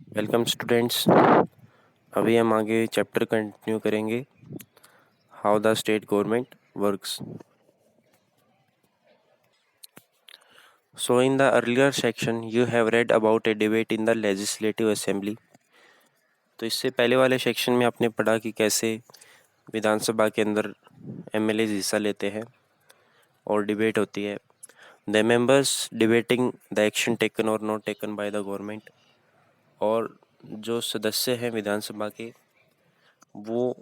Welcome students. अभी हम आगे चैप्टर कंटिन्यू करेंगे, how the state government works. So in the earlier section you have read about A debate in the legislative assembly. तो इससे पहले वाले सेक्शन में आपने पढ़ा कि कैसे विधानसभा के अंदर एमएलए हिस्सा लेते हैं और डिबेट होती है। The members debating the action taken और not taken by the government. और जो सदस्य हैं विधानसभा के, वो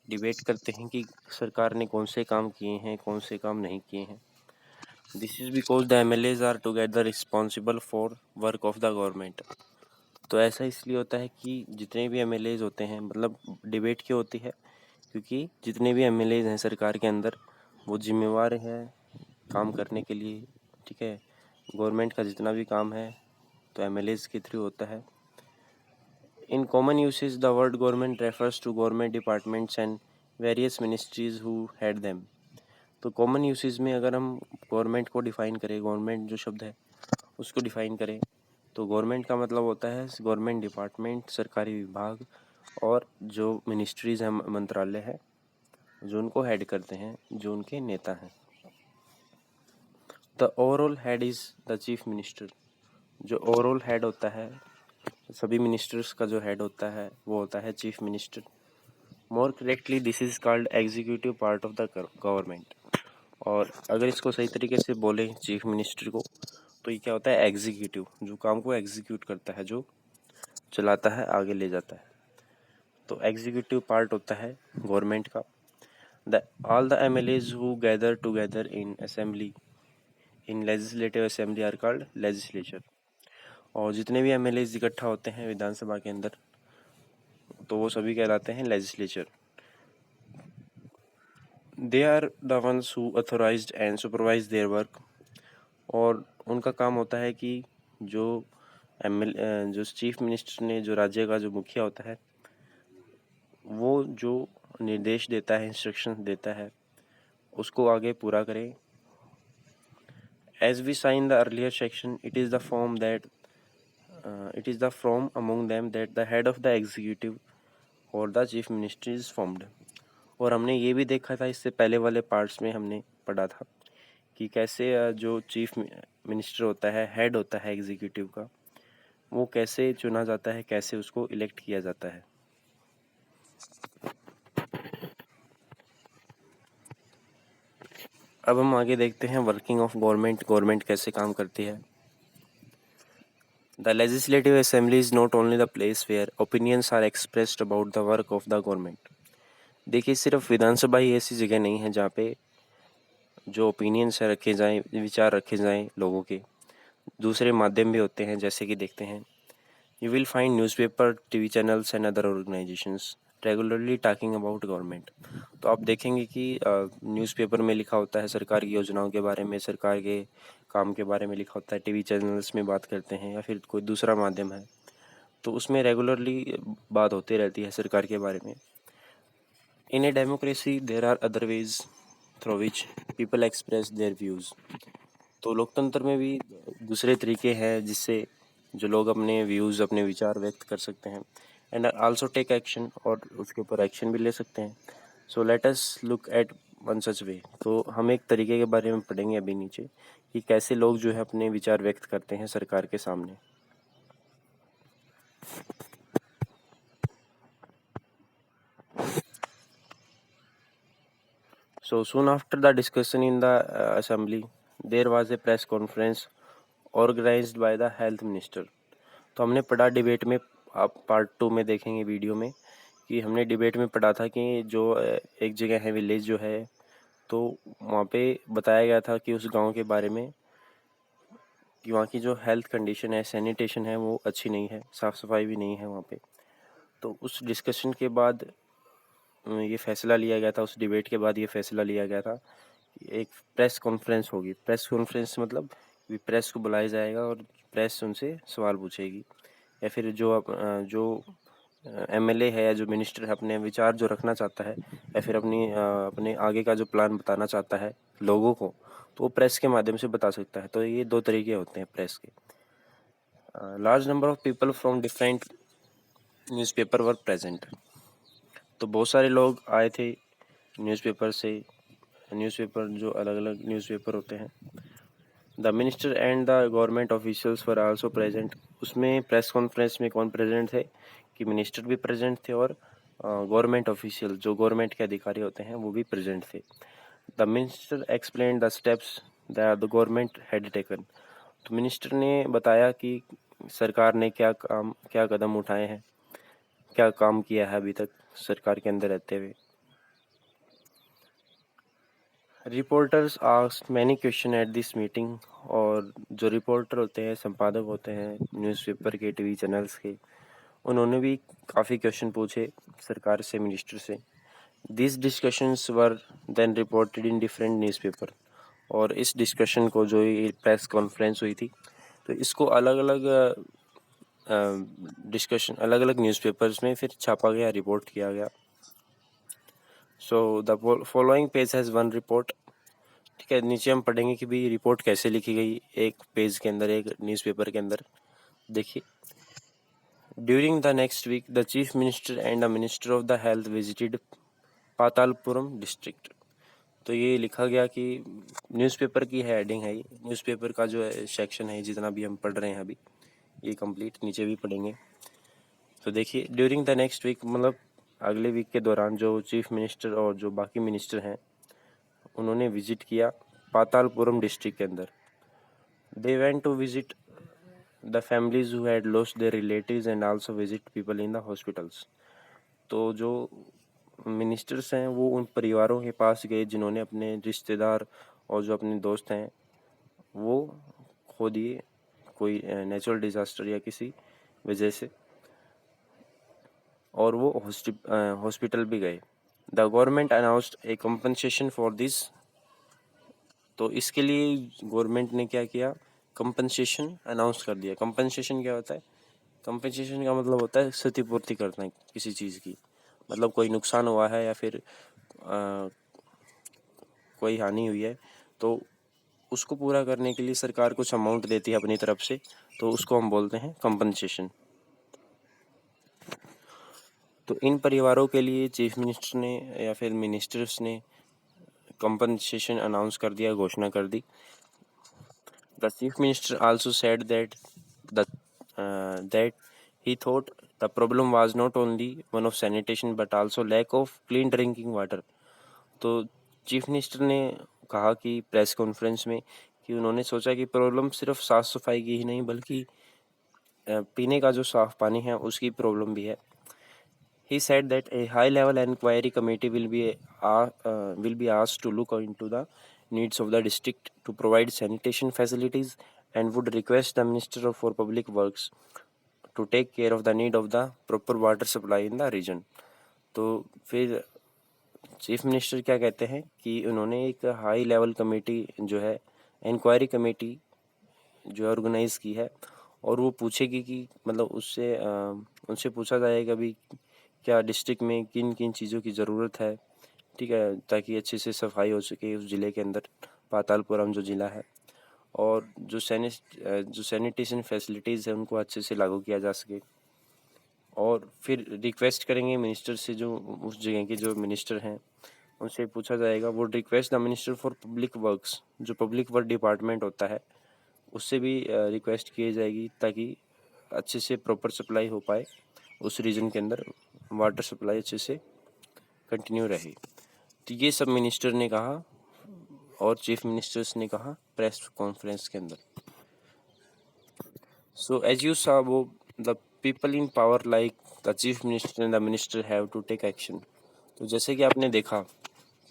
डिबेट करते हैं कि सरकार ने कौन से काम किए हैं, कौन से काम नहीं किए हैं। This is because the MLAs are together responsible for work of the government. तो ऐसा इसलिए होता है कि जितने भी एमएलएज होते हैं, मतलब डिबेट क्यों होती है, क्योंकि जितने भी एमएलएज हैं सरकार के अंदर, वो जिम्मेवार हैं काम करने के लिए। ठीक है, गवर्नमेंट का जितना भी काम है तो एमएलएज के थ्रू होता है। In common usage, the word government refers to government departments and various ministries who head them. तो कॉमन यूसेज में अगर हम गवर्नमेंट को डिफाइन करें, गवर्नमेंट जो शब्द है उसको डिफाइन करें, तो गवर्नमेंट का मतलब होता है गवर्नमेंट डिपार्टमेंट, सरकारी विभाग, और जो मिनिस्ट्रीज हैं, मंत्रालय है, जो उनको हेड करते हैं, जो उनके नेता हैं। The overall head is the chief minister. जो ओवरऑल हेड होता है, सभी मिनिस्टर्स का जो हेड होता है वो होता है chief minister. More correctly this is called executive part of the government. और अगर इसको सही तरीके से बोले चीफ मिनिस्टर को, तो ये क्या होता है, एग्जीक्यूटिव, जो काम को एग्जीक्यूट करता है, जो चलाता है, आगे ले जाता है। तो एग्जीक्यूटिव पार्ट होता है गवर्नमेंट का। The all the MLAs who gather together in assembly, in legislative assembly are called legislature. और जितने भी एमएलएज इकट्ठा होते हैं विधानसभा के अंदर, तो वो सभी कहलाते हैं legislature. They are the ones who authorized and supervise their work. और उनका काम होता है कि जो जो चीफ मिनिस्टर ने, जो राज्य का जो मुखिया होता है, वो जो निर्देश देता है, इंस्ट्रक्शन देता है, उसको आगे पूरा करें। As we sign the earlier section, it is the form that it is the from among them that the head of the executive और the chief minister is formed. और हमने ये भी देखा था, इससे पहले वाले पार्ट्स में हमने पढ़ा था कि कैसे जो चीफ मिनिस्टर होता है, हेड होता है एग्जीक्यूटिव का, वो कैसे चुना जाता है, कैसे उसको इलेक्ट किया जाता है। अब हम आगे देखते हैं वर्किंग ऑफ गवर्नमेंट, गवर्नमेंट कैसे काम करती है। The legislative assembly is not only the place where opinions are expressed about the work of the government. देखिए, सिर्फ विधानसभा ही ऐसी जगह नहीं है जहाँ पे जो ओपिनियंस है रखे जाएं, विचार रखे जाएं लोगों के। दूसरे माध्यम भी होते हैं, जैसे कि देखते हैं, you will find newspaper, TV channels and other organisations regularly talking about government. तो आप देखेंगे कि न्यूज़पेपर में लिखा होता है सरकार की योजनाओं के बारे में, सरकार के काम के बारे में लिखा होता है, टीवी चैनल्स में बात करते हैं, या फिर कोई दूसरा माध्यम है तो उसमें रेगुलरली बात होती रहती है सरकार के बारे में। In a democracy there are other ways through which people express their views. तो लोकतंत्र में भी दूसरे तरीके हैं जिससे जो लोग अपने व्यूज़, अपने विचार व्यक्त कर सकते हैं, एंड आल्सो टेक एक्शन, और उसके ऊपर एक्शन भी ले सकते हैं। So let us look at one such way. तो हम एक तरीके के बारे में पढ़ेंगे अभी नीचे कि कैसे लोग जो है अपने विचार व्यक्त करते हैं सरकार के सामने। So soon after the discussion in the assembly, there was a press conference organized by the health minister. तो हमने पढ़ा डिबेट में, आप पार्ट 2 में देखेंगे वीडियो में, कि हमने डिबेट में पढ़ा था कि जो एक जगह है, विलेज जो है, तो वहाँ पे बताया गया था कि उस गांव के बारे में कि वहाँ की जो हेल्थ कंडीशन है, सैनिटेशन है, वो अच्छी नहीं है, साफ़ सफाई भी नहीं है वहाँ पे। तो उस डिस्कशन के बाद ये फैसला लिया गया था, उस डिबेट के बाद ये फैसला लिया गया था कि एक प्रेस कॉन्फ्रेंस होगी। प्रेस कॉन्फ्रेंस मतलब प्रेस को बुलाया जाएगा और प्रेस उनसे सवाल पूछेगी, या फिर जो एमएलए है या जो मिनिस्टर है अपने विचार जो रखना चाहता है, या फिर अपने आगे का जो प्लान बताना चाहता है लोगों को, तो वो प्रेस के माध्यम से बता सकता है। तो ये दो तरीके होते हैं प्रेस के। Large number of people from different newspaper were present. तो बहुत सारे लोग आए थे न्यूज़पेपर से, न्यूज़पेपर जो अलग अलग न्यूज़पेपर होते हैं। The minister and the government officials were also present. उसमें प्रेस कॉन्फ्रेंस में कौन प्रेजेंट थे कि मिनिस्टर भी प्रेजेंट थे और गवर्नमेंट ऑफिशियल जो गवर्नमेंट के अधिकारी होते हैं वो भी प्रेजेंट थे। The minister explain the steps that the government had taken. तो मिनिस्टर ने बताया कि सरकार ने क्या कदम उठाए हैं, क्या काम किया है अभी तक सरकार के अंदर रहते हुए। Reporters asked many question at this meeting. और जो रिपोर्टर होते हैं, संपादक होते हैं न्यूज़पेपर के, टीवी चैनल्स के, उन्होंने भी काफ़ी क्वेश्चन पूछे सरकार से, मिनिस्टर से। This discussions were then reported in different newspaper. और इस डिस्कशन को, जो ये प्रेस कॉन्फ्रेंस हुई थी, तो इसको अलग अलग डिस्कशन अलग अलग न्यूज़पेपर्स में फिर छापा गया, रिपोर्ट किया गया। So the following page has one report. ठीक है, नीचे हम पढ़ेंगे कि भाई रिपोर्ट कैसे लिखी गई एक पेज के अंदर, एक न्यूज़पेपर के अंदर। देखिए, during the next week the chief minister and the minister of the health visited Patalpuram district. तो ये लिखा गया कि न्यूज़पेपर की हेडिंग है, ये न्यूज़पेपर का जो सेक्शन है, जितना भी हम पढ़ रहे हैं अभी, ये कंप्लीट नीचे भी पढ़ेंगे। तो देखिए, ड्यूरिंग द नेक्स्ट वीक मतलब अगले वीक के दौरान जो चीफ मिनिस्टर और जो बाकी मिनिस्टर हैं, उन्होंने विजिट किया पातालपुरम डिस्ट्रिक्ट के अंदर। They went to visit the families who had lost their relatives and also visit people in the hospitals. तो जो मिनिस्टर्स हैं वो उन परिवारों के पास गए जिन्होंने अपने रिश्तेदार और जो अपने दोस्त हैं वो खो दिए कोई नेचुरल डिजास्टर या किसी वजह से, और वो हॉस्पिटल भी गए। The government announced A compensation for this. तो इसके लिए गवर्नमेंट ने क्या किया, कंपनसेशन अनाउंस कर दिया। कंपनसेशन क्या होता है? कंपनसेशन का मतलब होता है क्षतिपूर्ति करना है किसी चीज़ की। मतलब कोई नुकसान हुआ है या फिर कोई हानि हुई है, तो उसको पूरा करने के लिए सरकार कुछ अमाउंट देती है अपनी तरफ से, तो उसको हम बोलते हैं कंपनसेशन। तो इन परिवारों के लिए चीफ मिनिस्टर ने या फिर मिनिस्टर्स ने कंपनसेशन अनाउंस कर दिया, घोषणा कर दी। The chief minister also said that he thought the problem was not only one of sanitation but also lack of clean drinking water। तो चीफ मिनिस्टर ने कहा कि प्रेस कॉन्फ्रेंस में कि उन्होंने सोचा कि प्रॉब्लम सिर्फ साफ सफाई की ही नहीं बल्कि पीने का जो साफ पानी है उसकी प्रॉब्लम भी है। He said that a high-level inquiry committee will be asked to look into the needs of the district to provide sanitation facilities and would request the Minister for Public Works to take care of the need of the proper water supply in the region। तो फिर chief minister क्या कहते हैं कि उन्होंने एक high level committee जो है, इंक्वायरी कमेटी जो है ऑर्गेनाइज की है, और वो पूछेगी कि मतलब उनसे पूछा जाएगा भी क्या डिस्ट्रिक्ट में किन किन चीज़ों की ज़रूरत है, ठीक है, ताकि अच्छे से सफाई हो सके उस ज़िले के अंदर, पातालपुरम जो ज़िला है, और जो सैनिटेशन फैसिलिटीज़ है उनको अच्छे से लागू किया जा सके। और फिर रिक्वेस्ट करेंगे मिनिस्टर से, जो उस जगह के जो मिनिस्टर हैं उनसे पूछा जाएगा, वो request the minister for public works, जो पब्लिक वर्क डिपार्टमेंट होता है उससे भी रिक्वेस्ट की जाएगी ताकि अच्छे से प्रॉपर सप्लाई हो पाए उस रीजन के अंदर, वाटर सप्लाई अच्छे से कंटिन्यू रहे। तो ये सब मिनिस्टर ने कहा और चीफ मिनिस्टर्स ने कहा प्रेस कॉन्फ्रेंस के अंदर। So as you saw the people in power like the chief minister and the minister have to take action. तो जैसे कि आपने देखा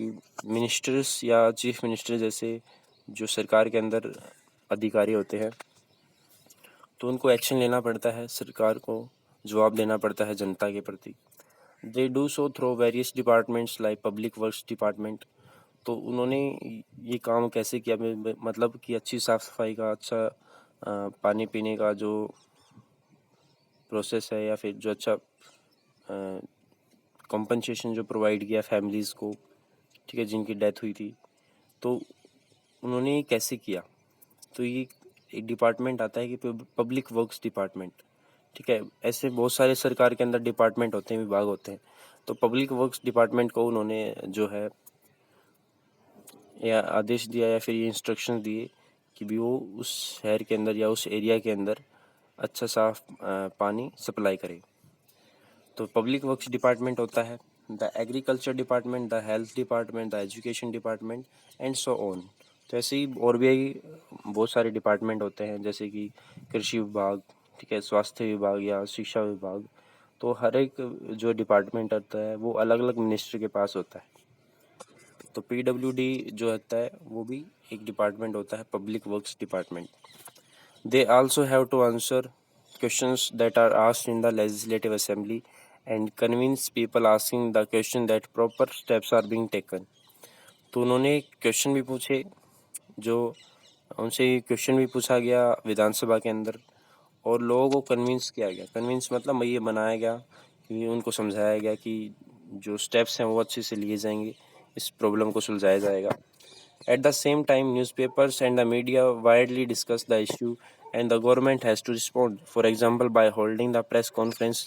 कि मिनिस्टर्स या चीफ मिनिस्टर जैसे जो सरकार के अंदर अधिकारी होते हैं, तो उनको एक्शन लेना पड़ता है, सरकार को जवाब देना पड़ता है जनता के प्रति। They do so through various departments like public works department. तो उन्होंने ये काम कैसे किया, मतलब कि अच्छी साफ सफाई का, अच्छा पानी पीने का जो प्रोसेस है, या फिर जो अच्छा कंपनसेशन जो प्रोवाइड किया फैमिलीज़ को, ठीक है, जिनकी डेथ हुई थी, तो उन्होंने ये कैसे किया। तो ये एक डिपार्टमेंट आता है कि पब्लिक वर्क्स डिपार्टमेंट, ठीक है। ऐसे बहुत सारे सरकार के अंदर डिपार्टमेंट होते हैं, विभाग होते हैं। तो पब्लिक वर्क्स डिपार्टमेंट को उन्होंने जो है या आदेश दिया या फिर ये इंस्ट्रक्शन दिए कि भी वो उस शहर के अंदर या उस एरिया के अंदर अच्छा साफ पानी सप्लाई करे। तो पब्लिक वर्क्स डिपार्टमेंट होता है, the agriculture department, the health department, the education department and so on. तो ऐसे ही और भी बहुत सारे डिपार्टमेंट होते हैं, जैसे कि कृषि विभाग, ठीक है, स्वास्थ्य विभाग या शिक्षा विभाग। तो हर एक जो डिपार्टमेंट होता है वो अलग अलग मिनिस्टर के पास होता है। तो PWD जो होता है वो भी एक डिपार्टमेंट होता है, public works department. They also have to answer questions that are asked in the legislative assembly and convince people asking the question that proper steps are being taken. तो उन्होंने क्वेश्चन भी पूछे, जो उनसे क्वेश्चन भी पूछा गया विधानसभा के अंदर, और लोगों को कन्विंस किया गया। कन्विंस मतलब ये बनाया गया कि उनको समझाया गया कि जो स्टेप्स हैं वो अच्छे से लिए जाएंगे, इस प्रॉब्लम को सुलझाया जाएगा। At the same time, newspapers and the media widely discuss the issue and the government has to respond. For example, by holding the press conference.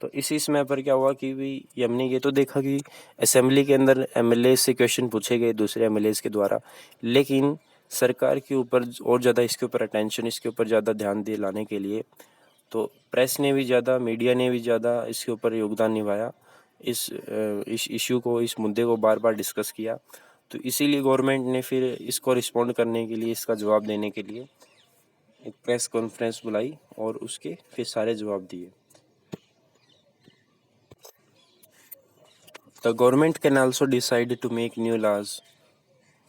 तो इसी समय पर क्या हुआ कि भी हमने ये तो देखा कि असेंबली के अंदर MLA से क्वेश्चन पूछे गए दूसरे MLAs के द्वारा, लेकिन सरकार के ऊपर और ज़्यादा इसके ऊपर अटेंशन, इसके ऊपर ज़्यादा ध्यान दिलाने के लिए तो प्रेस ने भी ज़्यादा, मीडिया ने भी ज़्यादा इसके ऊपर योगदान निभाया। इस इशू को, इस मुद्दे को बार बार डिस्कस किया। तो इसीलिए गवर्नमेंट ने फिर इसको रिस्पॉन्ड करने के लिए, इसका जवाब देने के लिए एक प्रेस कॉन्फ्रेंस बुलाई और उसके फिर सारे जवाब दिए। The government can also decide to make new laws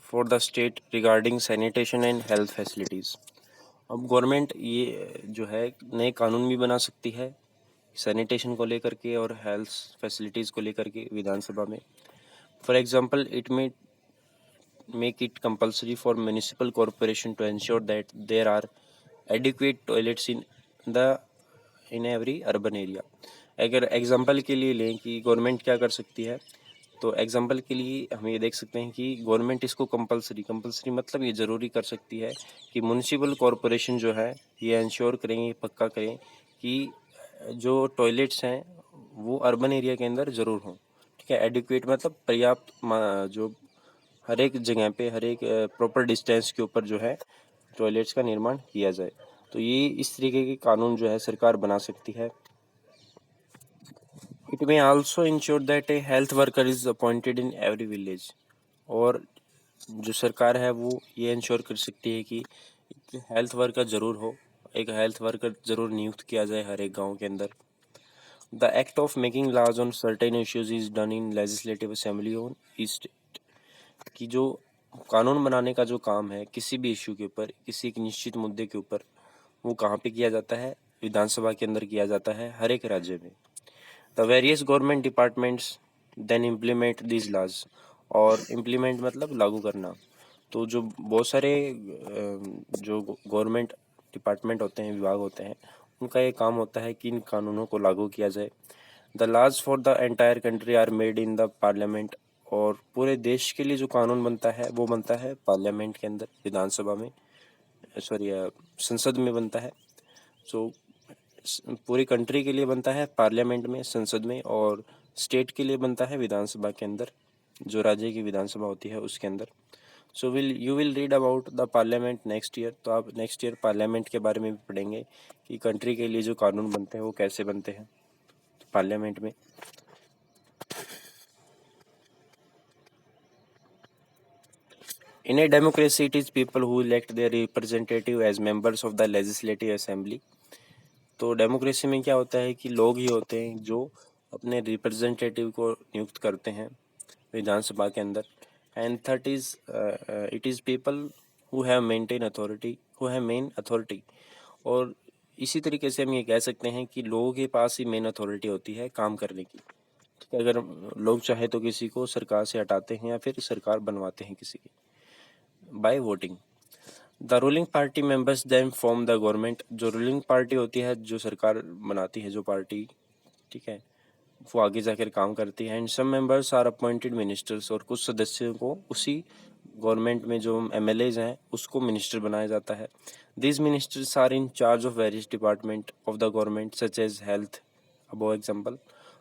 for the state regarding sanitation and health facilities. अब गवर्नमेंट ये जो है नए कानून भी बना सकती है सैनिटेशन को लेकर के और हेल्थ फैसिलिटीज़ को लेकर के विधानसभा में। फॉर एग्जांपल, इट में make it compulsory for municipal corporation to ensure that there are adequate toilets in every urban area। अगर एग्जांपल के लिए लें कि गवर्नमेंट क्या कर सकती है, तो एग्जांपल के लिए हम ये देख सकते हैं कि गवर्नमेंट इसको कंपलसरी मतलब ये ज़रूरी कर सकती है कि म्यूनिसिपल कॉरपोरेशन जो है ये इंश्योर करेंगे, पक्का करें कि जो टॉयलेट्स हैं वो अर्बन एरिया के अंदर ज़रूर हों, ठीक है। एडिक्वेट मतलब पर्याप्त, जो हर एक जगह पे, हर एक प्रॉपर डिस्टेंस के ऊपर जो है टॉयलेट्स का निर्माण किया जाए। तो ये इस तरीके के कानून जो है सरकार बना सकती है। It may also ensure that A health worker is appointed in every village. और जो सरकार है वो ये इंश्योर कर सकती है कि हेल्थ वर्कर ज़रूर हो, एक हेल्थ वर्कर ज़रूर नियुक्त किया जाए हर एक गाँव के अंदर। The act of making laws on certain issues is done in legislative assembly on east, कि जो कानून बनाने का जो काम है किसी भी इशू के ऊपर, किसी एक निश्चित मुद्दे के ऊपर, वो कहाँ पे किया जाता है? विधानसभा के अंदर किया जाता है हर एक राज्य में। The various government departments then implement this laws. और इम्प्लीमेंट मतलब लागू करना। तो जो बहुत सारे जो गवर्नमेंट डिपार्टमेंट होते हैं, विभाग होते हैं, उनका ये काम होता है कि इन कानूनों को लागू किया जाए। The laws for the entire country are made in the parliament. और पूरे देश के लिए जो कानून बनता है वो बनता है पार्लियामेंट के अंदर, विधानसभा में, सॉरी संसद में बनता है। सो पूरी कंट्री के लिए बनता है पार्लियामेंट में, संसद में, और स्टेट के लिए बनता है विधानसभा के अंदर, जो राज्य की विधानसभा होती है उसके अंदर। So you will read about the parliament next year. तो आप नेक्स्ट ईयर पार्लियामेंट के बारे में भी पढ़ेंगे कि कंट्री के लिए जो कानून बनते हैं वो कैसे बनते हैं पार्लियामेंट में। In a democracy, it is people who elect their representative as members of the legislative assembly। तो डेमोक्रेसी में क्या होता है कि लोग ही होते हैं जो अपने रिप्रेजेंटेटिव को नियुक्त करते हैं विधानसभा के अंदर। And third is it is people who have main authority. और इसी तरीके से हम ये कह सकते हैं कि लोगों के पास ही मेन अथॉरिटी होती है काम करने की, ठीक है। अगर लोग चाहे तो किसी को सरकार से हटाते हैं या फिर सरकार बनवाते हैं किसी की by voting. The ruling party members then form the government. जो रूलिंग पार्टी होती है, जो सरकार बनाती है जो पार्टी, ठीक है, वो आगे जाकर काम करती है। And some members are appointed ministers. और कुछ सदस्यों को उसी गवर्नमेंट में जो MLAs हैं उसको मिनिस्टर बनाया जाता है। These ministers are in charge of various department of the government such as health, above example.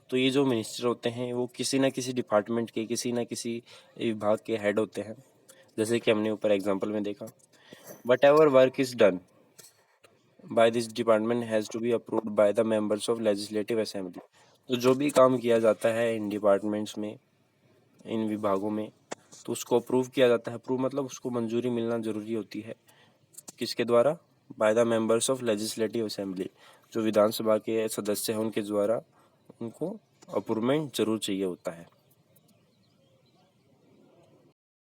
तो ये जो मिनिस्टर होते हैं वो किसी ना किसी डिपार्टमेंट के, किसी ना किसी विभाग के हेड होते हैं, जैसे कि हमने ऊपर एग्जाम्पल में देखा। Whatever work is done by this department has to be approved by the members of legislative assembly. तो जो भी काम किया जाता है इन डिपार्टमेंट्स में, इन विभागों में, तो उसको अप्रूव किया जाता है। अप्रूव मतलब उसको मंजूरी मिलना जरूरी होती है, किसके द्वारा? Bye the members of legislative assembly, जो विधानसभा के सदस्य हैं उनके द्वारा उनको अप्रूवमेंट जरूर चाहिए होता है।